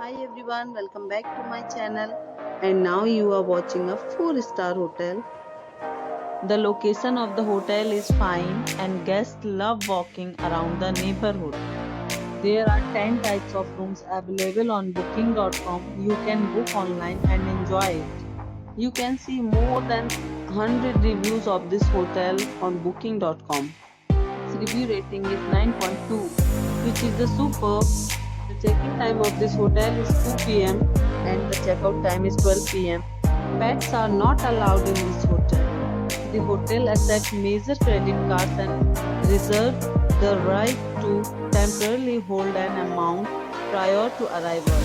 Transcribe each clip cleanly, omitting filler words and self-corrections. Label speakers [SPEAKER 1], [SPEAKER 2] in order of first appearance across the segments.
[SPEAKER 1] Hi everyone, welcome back to my channel. And now you are watching a 4-star hotel. The location of the hotel is fine and guests love walking around the neighborhood. There are 10 types of rooms available on booking.com. You can book online and enjoy it. You can see more than 100 reviews of this hotel on booking.com. Its review rating is 9.2, which is the superb. The check-in time of this hotel is 2 p.m. and the checkout time is 12 p.m. Pets are not allowed in this hotel. The hotel accepts major credit cards and reserves the right to temporarily hold an amount prior to arrival.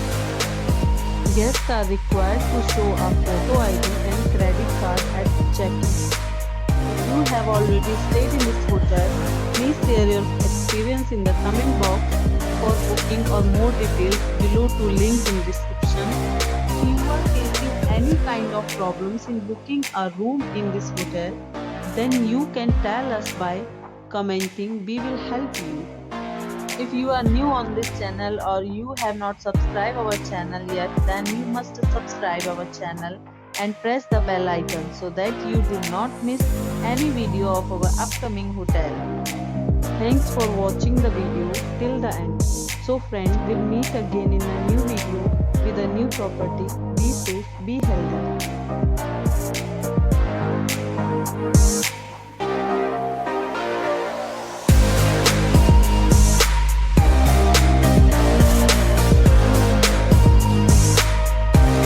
[SPEAKER 1] Guests are required to show a photo ID and credit card at check-in. If you have already stayed in this hotel, please share your experience in the comment box. For booking or more details, below to link in description. If you are facing any kind of problems in booking a room in this hotel, then you can tell us by commenting. We will help you. If you are new on this channel or you have not subscribed our channel yet, then you must subscribe our channel and press the bell icon so that you do not miss any video of our upcoming hotel. Thanks for watching the video till the end. So friends, we'll meet again in a new video with a new property. Be safe, be healthy.